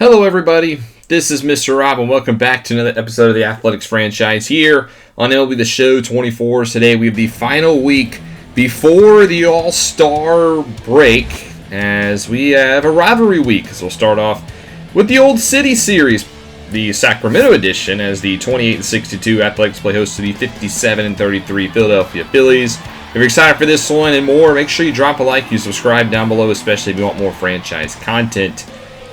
Hello everybody, this is Mr. Rob and welcome back to another episode of the Athletics franchise here on MLB The Show 24. Today we have the final week before the All-Star break as we have a rivalry week. So we'll start off with the Old City Series, the Sacramento edition, as the 28-62 Athletics play host to the 57-33 Philadelphia Phillies. If you're excited for this one and more, make sure you drop a like, you subscribe down below, especially if you want more franchise content.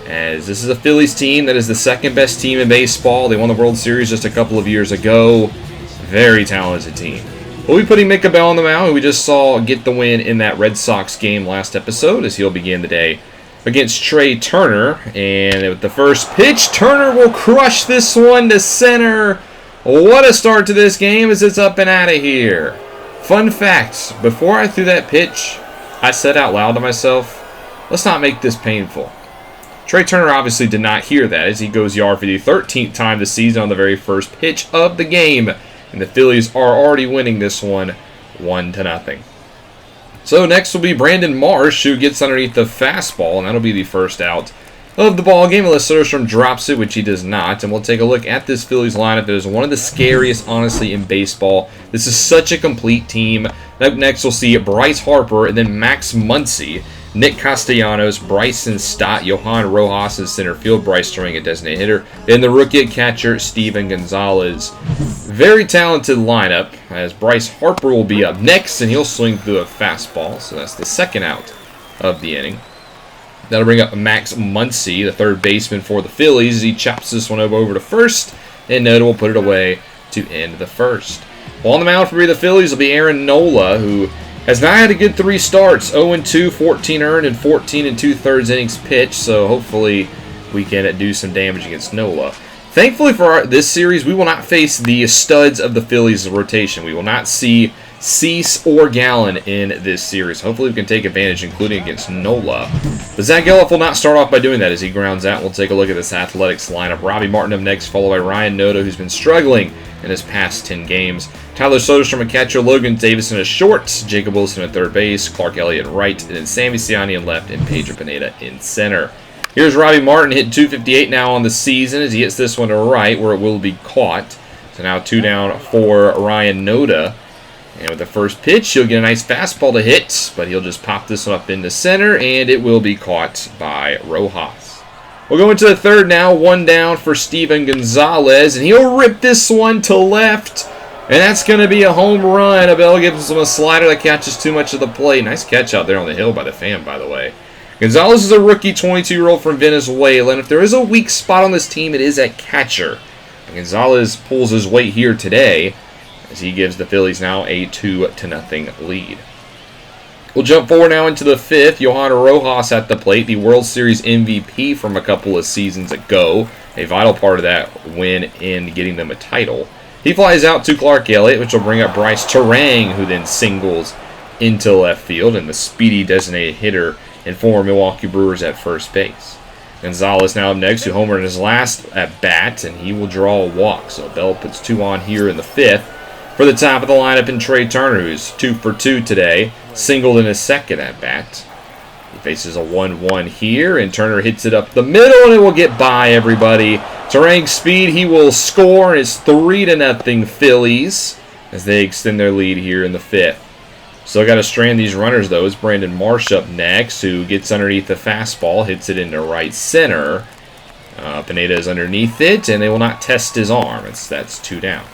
As this is a Phillies team that is the second best team in baseball. They won the World Series just a couple of years ago. Very talented team. We'll be putting Mika Bell on the mound, who we just saw get the win in that Red Sox game last episode, as he'll begin the day against Trey Turner. And with the first pitch, Turner will crush this one to center. What a start to this game as it's up and out of here. Fun fact, before I threw that pitch, I said out loud to myself, let's not make this painful. Trey Turner obviously did not hear that as he goes yard for the 13th time this season on the very first pitch of the game. And the Phillies are already winning this one 1-0. So next will be Brandon Marsh, who gets underneath the fastball, and that'll be the first out of the ball game unless Soderstrom drops it, which he does not. And we'll take a look at this Phillies lineup. It is one of the scariest, honestly, in baseball. This is such a complete team. Up next, we'll see Bryce Harper and then Max Muncy, Nick Castellanos, Bryson Stott, Johan Rojas in center field, Bryce Turang a designated hitter, and the rookie catcher, Steven Gonzalez. Very talented lineup, as Bryce Harper will be up next, and he'll swing through a fastball, so that's the second out of the inning. That'll bring up Max Muncy, the third baseman for the Phillies, as he chops this one over to first, and Noda will put it away to end the first. Well, on the mound for the Phillies will be Aaron Nola, who has not had a good 3 starts, 0-2, 14 earned, and 14 2/3 innings pitched, so hopefully we can do some damage against Nola. Thankfully for this series, we will not face the studs of the Phillies rotation. We will not see Cease or Gallen in this series. Hopefully we can take advantage, including against Nola. But Zach Geloff will not start off by doing that as he grounds out. We'll take a look at this Athletics lineup. Robbie Martin up next, followed by Ryan Noda, who's been struggling in his past 10 games. Tyler Soderstrom, a catcher, Logan Davis in a short, Jacob Wilson at third base, Clark Elliott right, and then Sammy Siani in left, and Pedro Pineda in center. Here's Robbie Martin hitting .258 now on the season as he hits this one to right where it will be caught. So now 2 down for Ryan Noda. And with the first pitch, he'll get a nice fastball to hit, but he'll just pop this one up into center, and it will be caught by Rojas. We'll go into the third now, 1 down for Steven Gonzalez, and he'll rip this one to left, and that's going to be a home run. Abel gives him a slider that catches too much of the plate. Nice catch out there on the hill by the fan, by the way. Gonzalez is a rookie 22-year-old from Venezuela, and if there is a weak spot on this team, it is at catcher. And Gonzalez pulls his weight here today as he gives the Phillies now a 2-0 lead. We'll jump forward now into the 5th. Johan Rojas at the plate, the World Series MVP from a couple of seasons ago. A vital part of that win in getting them a title. He flies out to Clark Elliott, which will bring up Bryce Turang, who then singles into left field, and the speedy designated hitter and former Milwaukee Brewers at first base. Gonzalez now up next, who homered in his last at bat, and he will draw a walk. So Bell puts 2 on here in the 5th. For the top of the lineup in Trey Turner, who's 2 for 2 today, singled in his second at bat. He faces a 1-1 here, and Turner hits it up the middle, and it will get by everybody. Turang's speed, he will score, and it's 3-0 Phillies as they extend their lead here in the 5th. Still got to strand these runners, though. It's Brandon Marsh up next, who gets underneath the fastball, hits it into right center. Pineda is underneath it, and they will not test his arm. That's 2 down.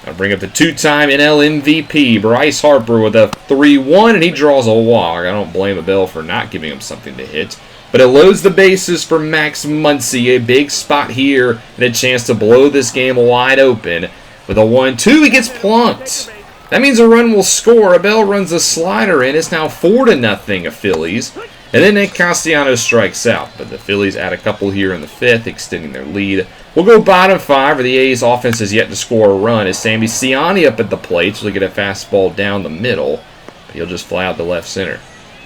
I'll bring up the 2-time NL MVP, Bryce Harper, with a 3-1, and he draws a walk. I don't blame Abel for not giving him something to hit. But it loads the bases for Max Muncy, a big spot here, and a chance to blow this game wide open. With a 1-2, he gets plunked. That means a run will score. Abel runs a slider in. It's now 4-0 Phillies. And then Nick Castellanos strikes out. But the Phillies add a couple here in the 5th, extending their lead. We'll go bottom 5, where the A's offense has yet to score a run. Is Sammy Siani up at the plate, so he'll get a fastball down the middle. But he'll just fly out the left center.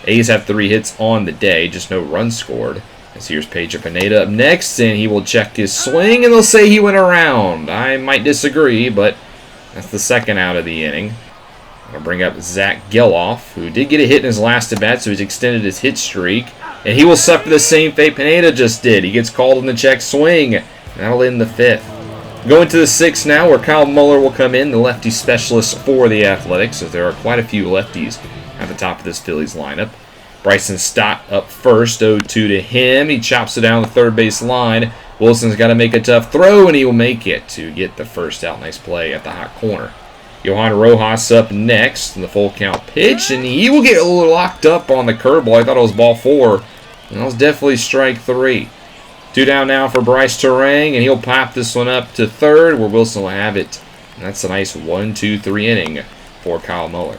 A's have 3 hits on the day, just no runs scored. As here's Pedro Pineda up next, and he will check his swing, and they'll say he went around. I might disagree, but that's the second out of the inning. I'll bring up Zach Geloff, who did get a hit in his last at-bat, so he's extended his hit streak. And he will suffer the same fate Pineda just did. He gets called in the check swing. And that'll end the 5th. Going to the 6th now, where Kyle Muller will come in, the lefty specialist for the Athletics, as there are quite a few lefties at the top of this Phillies lineup. Bryson Stott up first, 0-2 to him. He chops it down the third base line. Wilson's got to make a tough throw, and he will make it to get the first out. Nice play at the hot corner. Johan Rojas up next in the full count pitch, and he will get a little locked up on the curveball. I thought it was ball 4, and that was definitely strike 3. 2 down now for Bryce Terang, and he'll pop this one up to third, where Wilson will have it. And that's a nice 1-2-3 inning for Kyle Muller.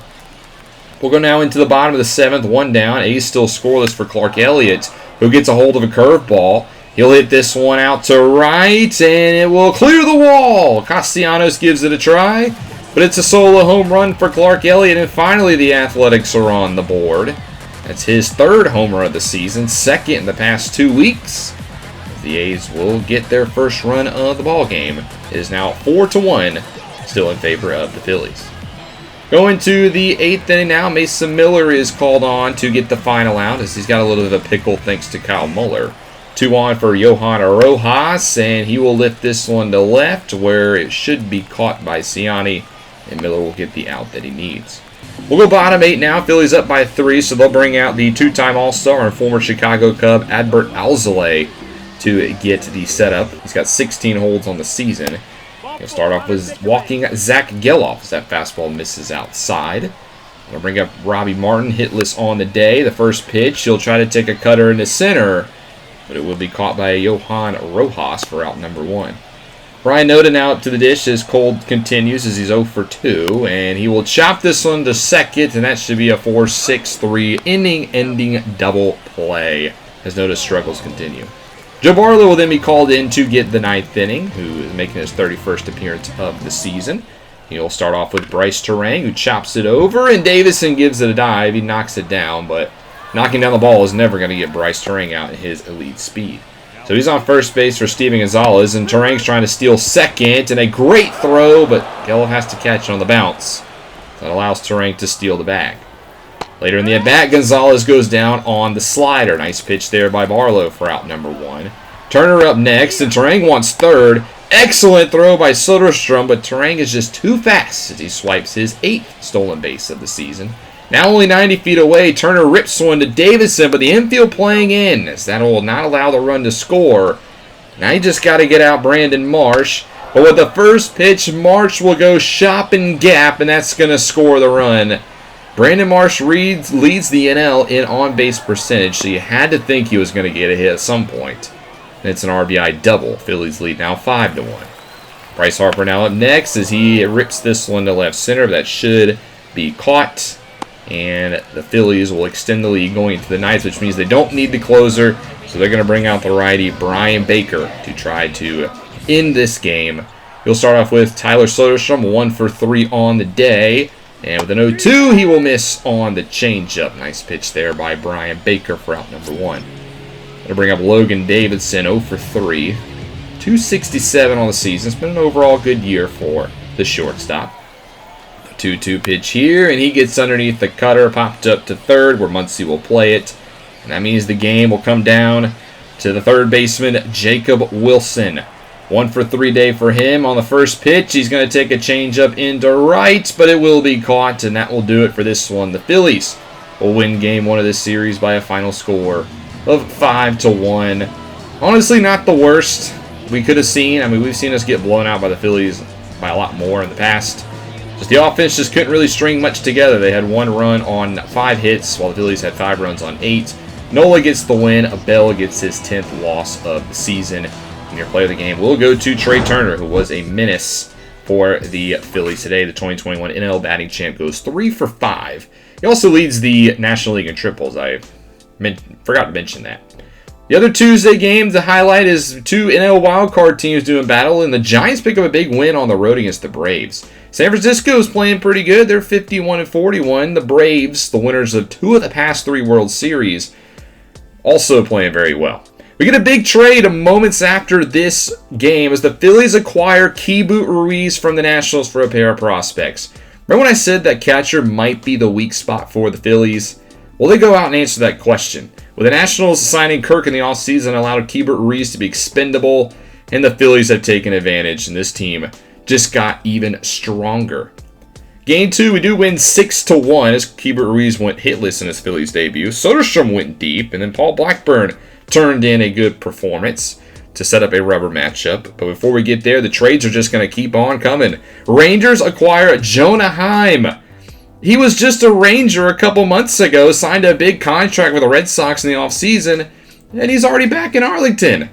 We'll go now into the bottom of the 7th, 1 down. A's still scoreless for Clark Elliott, who gets a hold of a curveball. He'll hit this one out to right, and it will clear the wall. Castellanos gives it a try, but it's a solo home run for Clark Elliott, and finally the Athletics are on the board. That's his 3rd homer of the season, 2nd in the past 2 weeks. The A's will get their first run of the ball game. It is now 4-1, still in favor of the Phillies. Going to the 8th inning now, Mason Miller is called on to get the final out, as he's got a little bit of a pickle thanks to Kyle Muller. 2 on for Johan Rojas, and he will lift this one to left, where it should be caught by Ciani, and Miller will get the out that he needs. We'll go bottom 8 now. Phillies up by 3, so they'll bring out the 2-time All-Star and former Chicago Cub Adbert Alzolay to get the setup. He's got 16 holds on the season. He'll start off with walking Zach Geloff as that fastball misses outside. We'll bring up Robbie Martin, hitless on the day. The first pitch, he'll try to take a cutter into center, but it will be caught by Johan Rojas for out number 1. Brian Noda now up to the dish as Cole continues as he's 0 for 2, and he will chop this one to second, and that should be a 4-6-3 inning-ending double play as Noda's struggles continue. Joe Barlow will then be called in to get the 9th inning, who is making his 31st appearance of the season. He'll start off with Bryce Terang, who chops it over, and Davison gives it a dive. He knocks it down, but knocking down the ball is never going to get Bryce Terang out at his elite speed. So he's on first base for Steven Gonzalez, and Terang's trying to steal second, and a great throw, but Geloff has to catch it on the bounce. That allows Terang to steal the bag. Later in the at-bat, Gonzalez goes down on the slider. Nice pitch there by Barlow for out number 1. Turner up next, and Terang wants third. Excellent throw by Soderstrom, but Terang is just too fast as he swipes his 8th stolen base of the season. Now only 90 feet away, Turner rips one to Davison, but the infield playing in, as that will not allow the run to score. Now you just got to get out Brandon Marsh. But with the first pitch, Marsh will go shop and gap, and that's going to score the run. Brandon Marsh leads the NL in on-base percentage, so you had to think he was going to get a hit at some point. And it's an RBI double. Phillies lead now 5-1. Bryce Harper now up next as he rips this one to left center. That should be caught. And the Phillies will extend the lead going into the 9th, which means they don't need the closer. So they're going to bring out the righty Brian Baker to try to end this game. He'll start off with Tyler Soderstrom, 1 for 3 on the day. And with an 0-2, he will miss on the changeup. Nice pitch there by Brian Baker for out number 1. They'll bring up Logan Davidson, 0 for 3. 267 on the season. It's been an overall good year for the shortstop. The 2-2 pitch here, and he gets underneath the cutter, popped up to third, where Muncy will play it. And that means the game will come down to the third baseman, Jacob Wilson. 1 for 3 day for him. On the first pitch, he's going to take a changeup into right, but it will be caught, and that will do it for this one. The Phillies will win game 1 of this series by a final score of 5-1. Honestly, not the worst we could have seen. I mean, we've seen us get blown out by the Phillies by a lot more in the past. Just the offense just couldn't really string much together. They had 1 run on 5 hits, while the Phillies had 5 runs on 8. Nola gets the win. Abel gets his 10th loss of the season. And your player of the game will go to Trey Turner, who was a menace for the Phillies today. The 2021 NL batting champ goes 3 for 5. He also leads the National League in triples. I forgot to mention that. The other Tuesday game to highlight is 2 NL wildcard teams doing battle, and the Giants pick up a big win on the road against the Braves. San Francisco is playing pretty good. They're 51-41. The Braves, the winners of 2 of the past 3 World Series, also playing very well. We get a big trade moments after this game as the Phillies acquire Kibu Ruiz from the Nationals for a pair of prospects. Remember when I said that catcher might be the weak spot for the Phillies? Well, they go out and answer that question With the Nationals signing Kirk in the offseason allowed Keibert Ruiz to be expendable, and the Phillies have taken advantage, and this team just got even stronger. Game 2, we do win 6-1 as Keibert Ruiz went hitless in his Phillies debut. Soderstrom went deep, and then Paul Blackburn turned in a good performance to set up a rubber matchup. But before we get there, the trades are just going to keep on coming. Rangers acquire Jonah Heim. He was just a Ranger a couple months ago, signed a big contract with the Red Sox in the offseason, and he's already back in Arlington.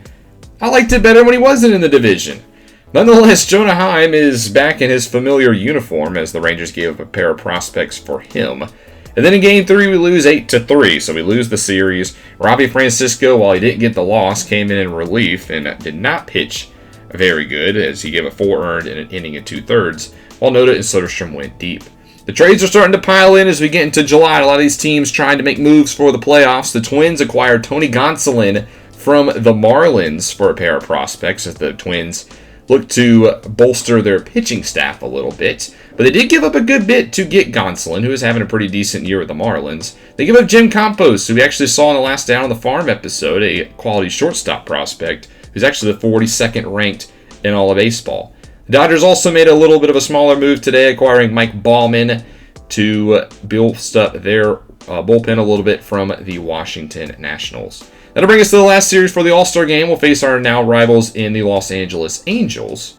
I liked it better when he wasn't in the division. Nonetheless, Jonah Heim is back in his familiar uniform as the Rangers gave up a pair of prospects for him. And then in Game 3, we lose 8-3, so we lose the series. Robbie Francisco, while he didn't get the loss, came in relief and did not pitch very good as he gave a 4 earned in an inning and 2/3, while Noda and Soderstrom went deep. The trades are starting to pile in as we get into July. A lot of these teams trying to make moves for the playoffs. The Twins acquired Tony Gonsolin from the Marlins for a pair of prospects as the Twins look to bolster their pitching staff a little bit. But they did give up a good bit to get Gonsolin, who is having a pretty decent year with the Marlins. They give up Jim Campos, who we actually saw in the Last Down on the Farm episode, a quality shortstop prospect, who's actually the 42nd ranked in all of baseball. The Dodgers also made a little bit of a smaller move today, acquiring Mike Baumann to bolster up their bullpen a little bit from the Washington Nationals. That'll bring us to the last series for the All-Star Game. We'll face our now rivals in the Los Angeles Angels.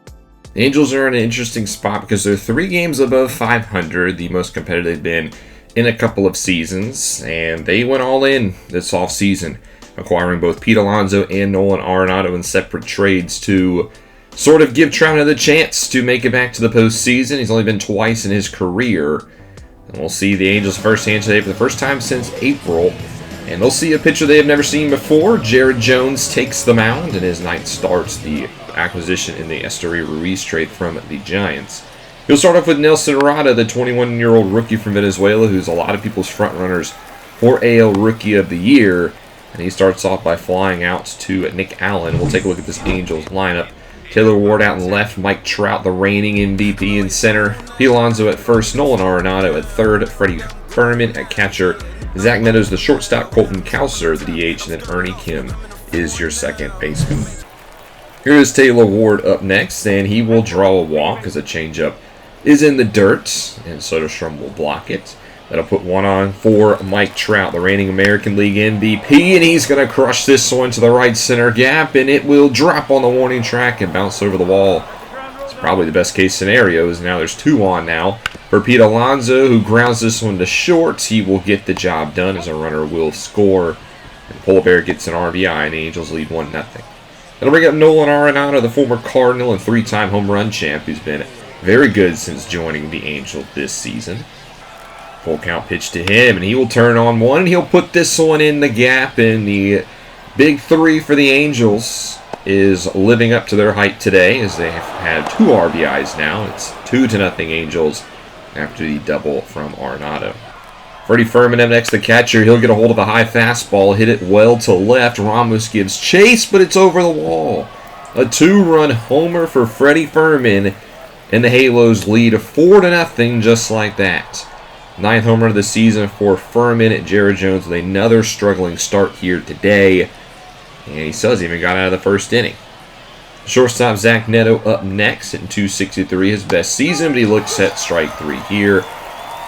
The Angels are in an interesting spot because they're 3 games above 500, the most competitive they've been in a couple of seasons, and they went all in this offseason, acquiring both Pete Alonso and Nolan Arenado in separate trades to sort of give Trout the chance to make it back to the postseason. He's only been twice in his career, and we'll see the Angels firsthand today for the first time since April. And they'll see a pitcher they have never seen before. Jared Jones takes the mound, and his night starts the acquisition in the Esteury Ruiz trade from the Giants. He'll start off with Nelson Rada, the 21-year-old rookie from Venezuela, who's a lot of people's front-runners for AL Rookie of the Year. And he starts off by flying out to Nick Allen. We'll take a look at this Angels lineup. Taylor Ward out in left, Mike Trout, the reigning MVP in center, Pete Alonso at first, Nolan Arenado at third, Freddie Furman at catcher, Zach Nettles the shortstop, Colton Cowser the DH, and then Ernie Kim is your second baseman. Here is Taylor Ward up next, and he will draw a walk as a changeup is in the dirt, and Soderstrom will block it. That'll put one on for Mike Trout, the reigning American League MVP, and he's going to crush this one to the right center gap, and it will drop on the warning track and bounce over the wall. It's probably the best case scenario, as now there's 2 on now. For Pete Alonso, who grounds this one to short, he will get the job done as a runner will score. And Polar Bear gets an RBI, and the Angels lead 1-0. That'll bring up Nolan Arenado, the former Cardinal and 3-time home run champ, who's been very good since joining the Angels this season. Full count pitch to him, and he will turn on one, and he'll put this one in the gap, and the big 3 for the Angels is living up to their height today as they have had 2 RBIs now. It's 2-0 Angels after the double from Arenado. Freddie Furman up next, the catcher. He'll get a hold of a high fastball, hit it well to left. Ramos gives chase, but it's over the wall. A 2-run homer for Freddie Furman, and the Halos lead 4-0 just like that. 9th home run of the season for Furman at Jared Jones with another struggling start here today. And he says he even got out of the first inning. Shortstop Zach Neto up next at .263, his best season, but he looks at strike 3 here,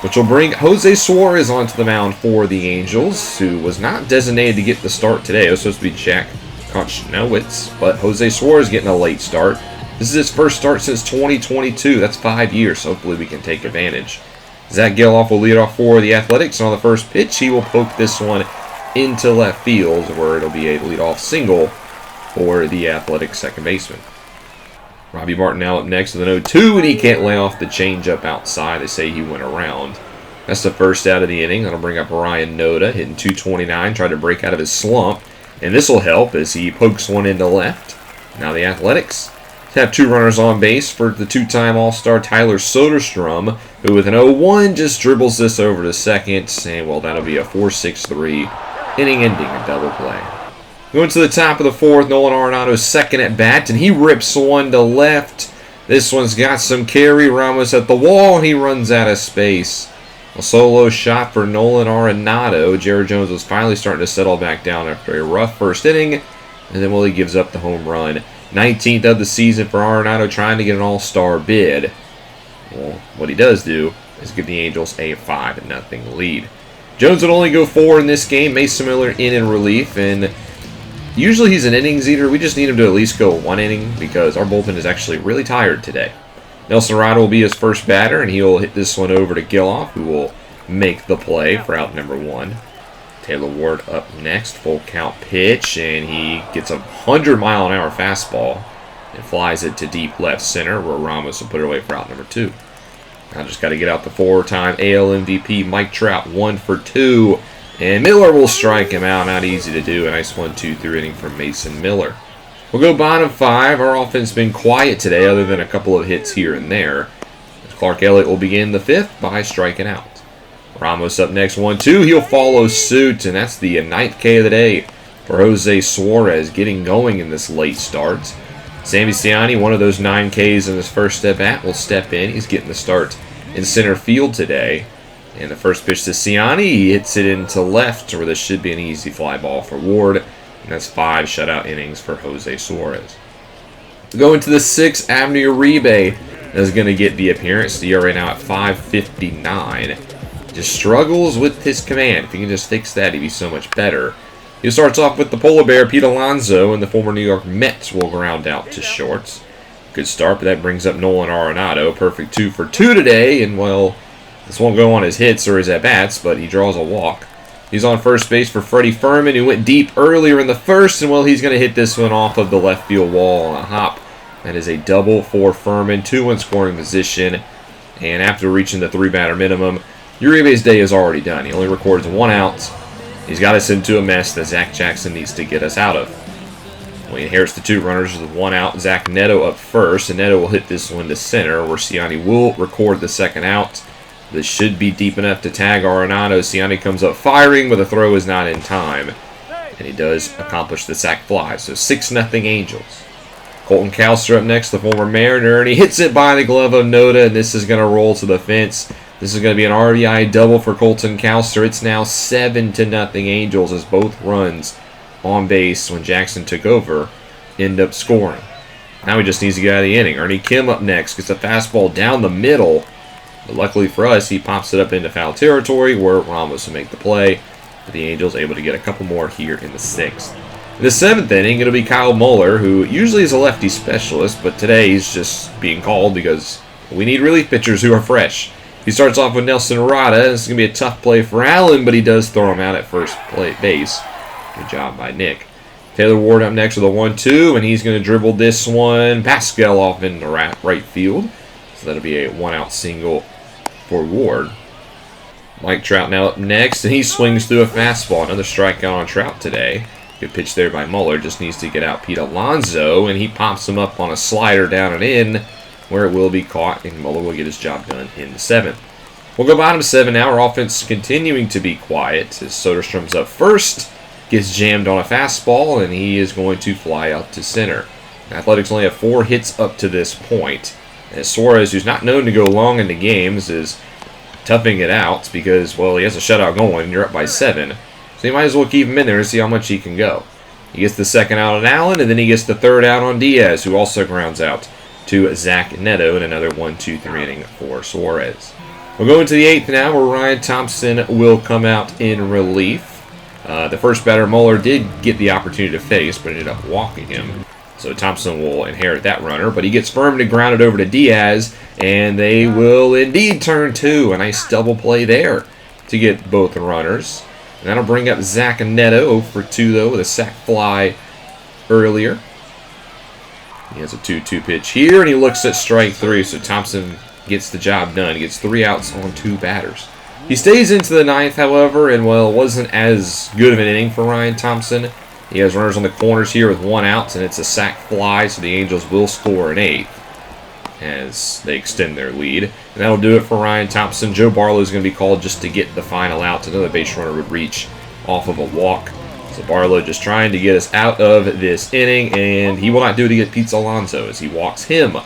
which will bring Jose Suarez onto the mound for the Angels, who was not designated to get the start today. It was supposed to be Jack Konchnowitz, but Jose Suarez getting a late start. This is his first start since 2022. That's 5 years, so hopefully we can take advantage. Zach Geloff will lead off for the Athletics, and on the first pitch, he will poke this one into left field, where it'll be a leadoff single for the Athletics second baseman. Robbie Martinell up next with an 0-2, and he can't lay off the changeup outside. They say he went around. That's the first out of the inning. That'll bring up Ryan Noda, hitting .229, trying to break out of his slump. And this will help as he pokes one into left. Now the Athletics have 2 runners on base for the 2-time All-Star Tyler Soderstrom, who with an 0-1 just dribbles this over to second. And, well, that'll be a 4-6-3 inning-ending a double play. Going to the top of the 4th, Nolan Arenado's second at bat, and he rips one to left. This one's got some carry. Ramos at the wall, and he runs out of space. A solo shot for Nolan Arenado. Jared Jones was finally starting to settle back down after a rough first inning, and then Willie gives up the home run. 19th of the season for Arenado, trying to get an all-star bid. Well, what he does do is give the Angels a 5-0 lead. Jones would only go 4 in this game. Mason Miller in relief, and usually he's an innings eater. We just need him to at least go 1 inning because our bullpen is actually really tired today. Nelson Rada will be his first batter, and he'll hit this one over to Giloff, who will make the play for out number 1. Taylor Ward up next, full count pitch, and he gets a 100-mile-an-hour fastball and flies it to deep left center, where Ramos will put it away for out number 2. Now just got to get out the 4-time AL MVP Mike Trout, 1 for 2, and Miller will strike him out. Not easy to do. A nice 1-2-3 inning from Mason Miller. We'll go bottom 5. Our offense has been quiet today, other than a couple of hits here and there. Clark Elliott will begin the 5th by striking out. Ramos up next, 1-2. He'll follow suit, and that's the 9th K of the day for Jose Suarez, getting going in this late start. Sammy Siani, one of those 9 Ks in his first at-bat, will step in. He's getting the start in center field today. And the first pitch to Siani, he hits it into left, where this should be an easy fly ball for Ward. And that's 5 shutout innings for Jose Suarez. Going to the 6th, Abner Uribe is going to get the appearance. The ERA now at 5.59. Just struggles with his command. If he can just fix that, he'd be so much better. He starts off with the Polar Bear, Pete Alonso, and the former New York Mets will ground out to shorts. Good start, but that brings up Nolan Arenado. Perfect 2 for 2 today, and well, this won't go on his hits or his at-bats, but he draws a walk. He's on first base for Freddie Fermin, who went deep earlier in the first, and well, he's going to hit this one off of the left field wall on a hop. That is a double for Fermin, 2-1 scoring position, and after reaching the 3-batter minimum, Uribe's day is already done. He only records 1 out. He's got us into a mess that Zach Jackson needs to get us out of. Well, he inherits the 2 runners with 1 out. Zach Neto up first, and Neto will hit this one to center, where Siani will record the 2nd out. This should be deep enough to tag Arenado. Siani comes up firing, but the throw is not in time. And he does accomplish the sac fly. So 6-0 Angels. Colton Cowser up next, the former Mariner, and he hits it by the glove of Noda, and this is going to roll to the fence. This is going to be an RBI double for Colton Cowser. It's now 7-0 Angels, as both runs on base when Jackson took over end up scoring. Now he just needs to get out of the inning. Ernie Kim up next, gets a fastball down the middle. But luckily for us, he pops it up into foul territory where Ramos will make the play. But the Angels able to get a couple more here in the 6th. In the 7th inning, it'll be Kyle Muller, who usually is a lefty specialist, but today he's just being called because we need relief pitchers who are fresh. He starts off with Nelson Rada. This is going to be a tough play for Allen, but he does throw him out at first base. Good job by Nick. Taylor Ward up next with a 1-2, and he's going to dribble this one past Geloff in the right field. So that'll be a 1-out single for Ward. Mike Trout now up next, and he swings through a fastball. Another strikeout on Trout today. Good pitch there by Muller. Just needs to get out Pete Alonso, and he pops him up on a slider down and in, where it will be caught, and Muller will get his job done in the 7th. We'll go bottom 7 now. Our offense continuing to be quiet as Soderstrom's up first. Gets jammed on a fastball, and he is going to fly out to center. The Athletics only have 4 hits up to this point. And Suarez, who's not known to go long into games, is toughing it out because, well, he has a shutout going, and you're up by 7. So you might as well keep him in there and see how much he can go. He gets the 2nd out on Allen, and then he gets the 3rd out on Diaz, who also grounds out to Zach Neto, and another 1-2-3 inning for Suarez. We'll go into the 8th now, where Ryan Thompson will come out in relief. The first batter, Muller, did get the opportunity to face, but ended up walking him. So Thompson will inherit that runner, but he gets firm to ground it over to Diaz, and they will indeed turn 2. A nice double play there to get both runners. And that'll bring up Zach Neto, 0 for 2 though, with a sac fly earlier. He has a 2-2 pitch here, and he looks at strike 3, so Thompson gets the job done. He gets 3 outs on 2 batters. He stays into the 9th, however, and, well, it wasn't as good of an inning for Ryan Thompson. He has runners on the corners here with 1 out, and it's a sac fly, so the Angels will score an 8th as they extend their lead. And that'll do it for Ryan Thompson. Joe Barlow is going to be called just to get the final out. Another base runner would reach off of a walk. So Barlow just trying to get us out of this inning, and he will not do it to get Pete Alonso as he walks him.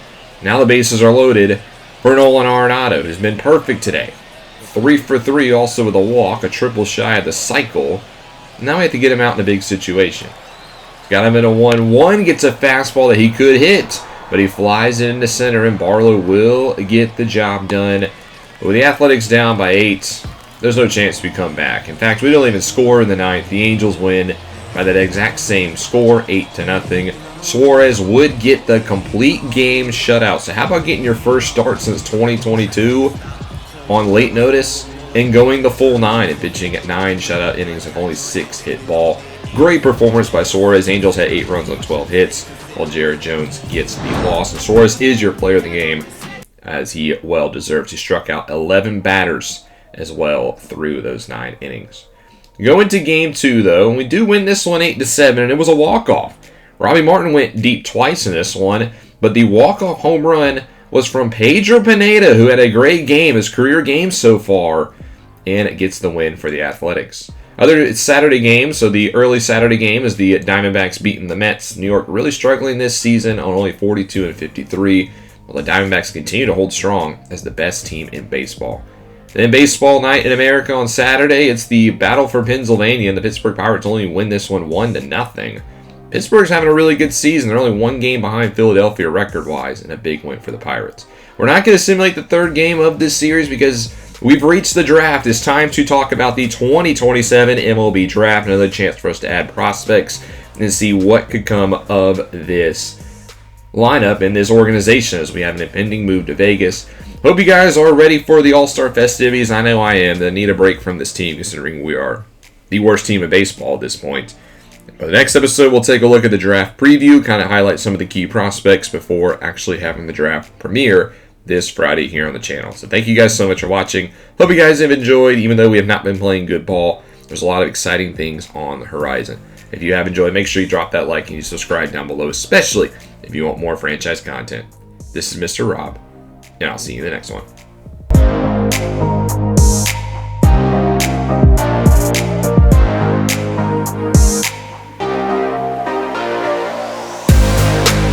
Now the bases are loaded for Nolan Arenado, who's been perfect today. 3 for 3 also with a walk, a triple shy of the cycle. Now we have to get him out in a big situation. Got him in a 1-1, gets a fastball that he could hit, but he flies it into center, and Barlow will get the job done. But with the Athletics down by 8, there's no chance we come back. In fact, we don't even score in the 9th. The Angels win by that exact same score, 8-0. Suarez would get the complete game shutout. So how about getting your first start since 2022 on late notice and going the full 9 and pitching at 9 shutout innings of only 6 hit ball. Great performance by Suarez. Angels had 8 runs on 12 hits, while Jared Jones gets the loss. And Suarez is your player of the game, as he well deserves. He struck out 11 batters as well through those 9 innings. Go into game 2, though, and we do win this one 8-7, and it was a walk-off. Robbie Martin went deep twice in this one, but the walk-off home run was from Pedro Pineda, who had a great game, his career game so far, and it gets the win for the Athletics. It's Saturday game, so the early Saturday game is the Diamondbacks beating the Mets. New York really struggling this season on only 42-53, while the Diamondbacks continue to hold strong as the best team in baseball. Then baseball night in America on Saturday, it's the battle for Pennsylvania, and the Pittsburgh Pirates only win this one 1-0. Pittsburgh's having a really good season. They're only 1 game behind Philadelphia record-wise, and a big win for the Pirates. We're not going to simulate the 3rd game of this series because we've reached the draft. It's time to talk about the 2027 MLB draft. Another chance for us to add prospects and see what could come of this lineup in this organization as we have an impending move to Vegas. Hope you guys are ready for the All-Star festivities. I know I am. I need a break from this team considering we are the worst team in baseball at this point. But the next episode, we'll take a look at the draft preview, kind of highlight some of the key prospects before actually having the draft premiere this Friday here on the channel. So thank you guys so much for watching. Hope you guys have enjoyed, even though we have not been playing good ball. There's a lot of exciting things on the horizon. If you have enjoyed, make sure you drop that like and you subscribe down below, especially if you want more franchise content. This is Mr. Rob, and I'll see you in the next one.